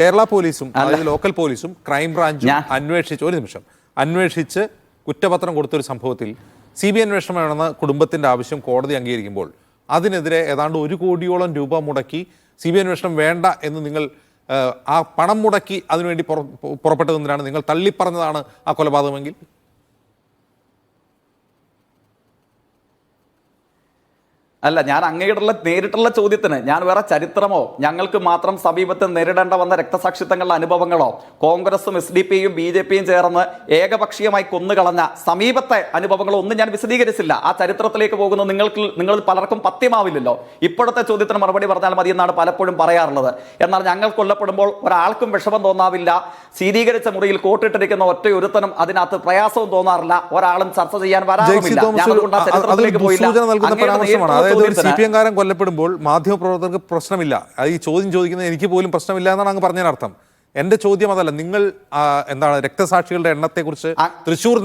കേരള പോലീസും അതായത് ലോക്കൽ പോലീസും ക്രൈംബ്രാഞ്ചും അന്വേഷിച്ച് കുറ്റപത്രം കൊടുത്തൊരു സംഭവത്തിൽ CBI അന്വേഷണം വേണമെന്ന കുടുംബത്തിന്റെ ആവശ്യം കോടതി അംഗീകരിക്കുമ്പോൾ അതിനെതിരെ ഏതാണ്ട് 1 കോടിയോളം രൂപ മുടക്കി CBI അന്വേഷണം വേണ്ട എന്ന് നിങ്ങൾ ആ പണം മുടക്കി അതിനുവേണ്ടി പുറപ്പെട്ടതെന്തിനാണ്? നിങ്ങൾ തള്ളിപ്പറഞ്ഞതാണ് ആ കൊലപാതകമെങ്കിൽ? അല്ല, ഞാൻ അങ്ങയുടെ നേരിട്ടുള്ള ചോദ്യത്തിന് ഞാൻ വേറെ ചരിത്രമോ ഞങ്ങൾക്ക് മാത്രം സമീപത്ത് നേരിടേണ്ട വന്ന രക്തസാക്ഷിത്വങ്ങളുടെ അനുഭവങ്ങളോ കോൺഗ്രസും SDPയും BJPയും ചേർന്ന് ഏകപക്ഷീയമായി കൊന്നുകളഞ്ഞ സമീപത്തെ അനുഭവങ്ങളോ ഒന്നും ഞാൻ വിശദീകരിച്ചില്ല. ആ ചരിത്രത്തിലേക്ക് പോകുന്ന നിങ്ങൾ പലർക്കും പത്യമാവില്ലല്ലോ. ഇപ്പോഴത്തെ ചോദ്യത്തിന് മറുപടി പറഞ്ഞാൽ മതി എന്നാണ് പലപ്പോഴും പറയാറുള്ളത്. എന്നാൽ ഞങ്ങൾ കൊല്ലപ്പെടുമ്പോൾ ഒരാൾക്കും വിഷമം തോന്നാവില്ല. ശീതീകരിച്ച മുറിയിൽ കോട്ടിട്ടിരിക്കുന്ന ഒറ്റയൊരുത്തനും അതിനകത്ത് പ്രയാസവും തോന്നാറില്ല. ഒരാളും ചർച്ച ചെയ്യാൻ വരാറുമില്ല. ചരിത്രത്തിലേക്ക് പോയില്ല. CPM-കാരൻ കൊല്ലപ്പെടുമ്പോൾ മാധ്യമപ്രവർത്തകർക്ക് പ്രശ്നമില്ല. ഈ ചോദ്യം ചോദിക്കുന്നത് എനിക്ക് പോലും പ്രശ്നമില്ല എന്നാണ് അങ്ങ് പറഞ്ഞതിനർത്ഥം. എന്റെ ചോദ്യം അതല്ല. നിങ്ങൾ എന്താണ് രക്തസാക്ഷികളുടെ എണ്ണത്തെക്കുറിച്ച് തൃശ്ശൂർ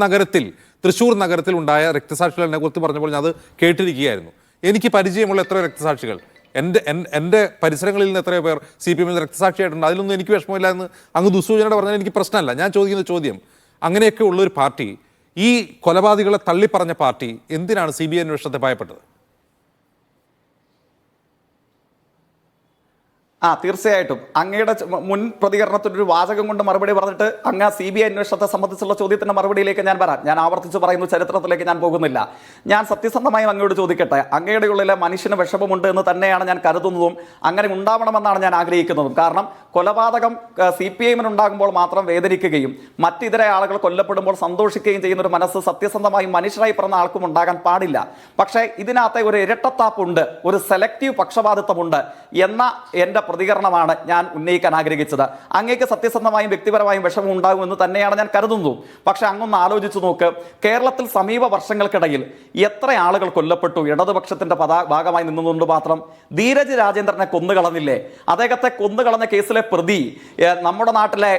നഗരത്തിൽ ഉണ്ടായ രക്തസാക്ഷികളുടെ എണ്ണത്തെ കുറിച്ച് പറഞ്ഞപ്പോൾ ഞാൻ അത് കേട്ടിരിക്കുകയായിരുന്നു. എനിക്ക് പരിചയമുള്ള എത്രയോ രക്തസാക്ഷികൾ, എൻ്റെ പരിസരങ്ങളിൽ നിന്ന് എത്രയോ പേർ CPM-ൽ രക്തസാക്ഷിയായിട്ടുണ്ട്. അതിലൊന്നും എനിക്ക് വിഷമമില്ല എന്ന് അങ്ങ് ദുസ്സൂചനയോടെ പറഞ്ഞാൽ എനിക്ക് പ്രശ്നമല്ല. ഞാൻ ചോദിക്കുന്ന ചോദ്യം, അങ്ങനെയൊക്കെ ഉള്ളൊരു പാർട്ടി, ഈ കൊലപാതകളെ തള്ളിപ്പറഞ്ഞ പാർട്ടി എന്തിനാണ് CBI അന്വേഷണത്തെ ഭയപ്പെട്ടത്? തീർച്ചയായിട്ടും അങ്ങയുടെ മുൻ പ്രതികരണത്തിനൊരു വാചകം കൊണ്ട് മറുപടി പറഞ്ഞിട്ട് അങ്ങ് CBI അന്വേഷണത്തെ സംബന്ധിച്ചുള്ള ചോദ്യത്തിന്റെ മറുപടിയിലേക്ക് ഞാൻ വരാം. ഞാൻ ആവർത്തിച്ച് പറയുന്നു, ചരിത്രത്തിലേക്ക് ഞാൻ പോകുന്നില്ല. ഞാൻ സത്യസന്ധമായും അങ്ങയോട് ചോദിക്കട്ടെ, അങ്ങയുടെ ഉള്ളിലെ മനുഷ്യന് വിഷമമുണ്ട് എന്ന് തന്നെയാണ് ഞാൻ കരുതുന്നതും അങ്ങനെ ഉണ്ടാവണമെന്നാണ് ഞാൻ ആഗ്രഹിക്കുന്നതും. കാരണം കൊലപാതകം CPI-ന് ഉണ്ടാകുമ്പോൾ മാത്രം വേദനിക്കുകയും മറ്റിതര ആളുകൾ കൊല്ലപ്പെടുമ്പോൾ സന്തോഷിക്കുകയും ചെയ്യുന്ന ഒരു മനസ്സ് സത്യസന്ധമായും മനുഷ്യരായി പറഞ്ഞ ആൾക്കും ഉണ്ടാകാൻ പാടില്ല. പക്ഷേ ഇതിനകത്തെ ഒരു ഇരട്ടത്താപ്പുണ്ട്, ഒരു സെലക്റ്റീവ് പക്ഷപാതിത്വമുണ്ട് എന്ന എൻ്റെ പ്രതികരണമാണ് ഞാൻ ഉന്നയിക്കാൻ ആഗ്രഹിച്ചത്. അങ്ങേക്ക് സത്യസന്ധമായും വ്യക്തിപരമായും വിഷമം ഉണ്ടാകുമെന്ന് തന്നെയാണ് ഞാൻ കരുതുന്നത്. പക്ഷെ അങ്ങൊന്ന് ആലോചിച്ചു നോക്ക്, കേരളത്തിൽ സമീപ വർഷങ്ങൾക്കിടയിൽ എത്ര ആളുകൾ കൊല്ലപ്പെട്ടു ഇടതുപക്ഷത്തിന്റെ ഭാഗമായി നിന്നുകൊണ്ട് മാത്രം. ധീരജ് രാജേന്ദ്രനെ കൊന്നുകളഞ്ഞില്ലേ? അദ്ദേഹത്തെ കൊന്നുകളഞ്ഞ കേസിലെ പ്രതി നമ്മുടെ നാട്ടിലെ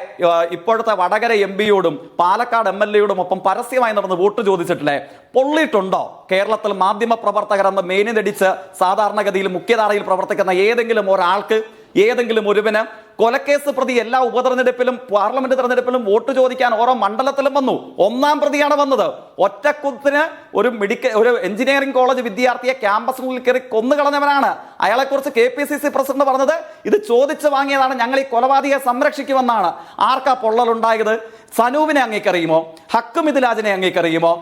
ഇപ്പോഴത്തെ വടകര MP-യോടും പാലക്കാട് MLA-യോടും ഒപ്പം പരസ്യമായി നടന്ന് വോട്ട് ചോദിച്ചിട്ടില്ലേ? പൊള്ളിയിട്ടുണ്ടോ? കേരളത്തിൽ മാധ്യമ പ്രവർത്തകരെന്ന് മേനിനടിച്ച് സാധാരണഗതിയിൽ മുഖ്യധാരയിൽ പ്രവർത്തിക്കുന്ന ഏതെങ്കിലും ഒരാൾക്ക്, ഏതെങ്കിലും ഒരുവന് കൊലക്കേസ് പ്രതി എല്ലാ ഉപതെരഞ്ഞെടുപ്പിലും പാർലമെന്റ് തെരഞ്ഞെടുപ്പിലും വോട്ട് ചോദിക്കാൻ ഓരോ മണ്ഡലത്തിലും വന്നു? 1-ാം പ്രതിയാണ് വന്നത്. ഒറ്റക്കുത്തിന് ഒരു എഞ്ചിനീയറിംഗ് കോളേജ് വിദ്യാർത്ഥിയെ ക്യാമ്പസിനുള്ളിൽ കയറി കൊന്നുകളഞ്ഞവനാണ്. അയാളെക്കുറിച്ച് KPCC പ്രസിഡന്റ് പറഞ്ഞത് ഇത് ചോദിച്ചു വാങ്ങിയതാണ്, ഞങ്ങൾ ഈ കൊലപാതകയെ സംരക്ഷിക്കുമെന്നാണ്. ആർക്കാ പൊള്ളലുണ്ടായത്? സനൂപിനെ അങ്ങേക്കറിയുമോ? ഹക്കുമിദിലാജിനെ അങ്ങേക്കറിയുമോ?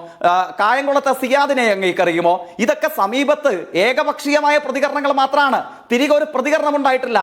കായംകുളത്തെ സിയാദിനെ അങ്ങേക്കറിയുമോ? ഇതൊക്കെ സമീപത്ത് ഏകപക്ഷീയമായ പ്രതികരണങ്ങൾ മാത്രമാണ്. തിരികെ ഒരു പ്രതികരണം ഉണ്ടായിട്ടില്ല.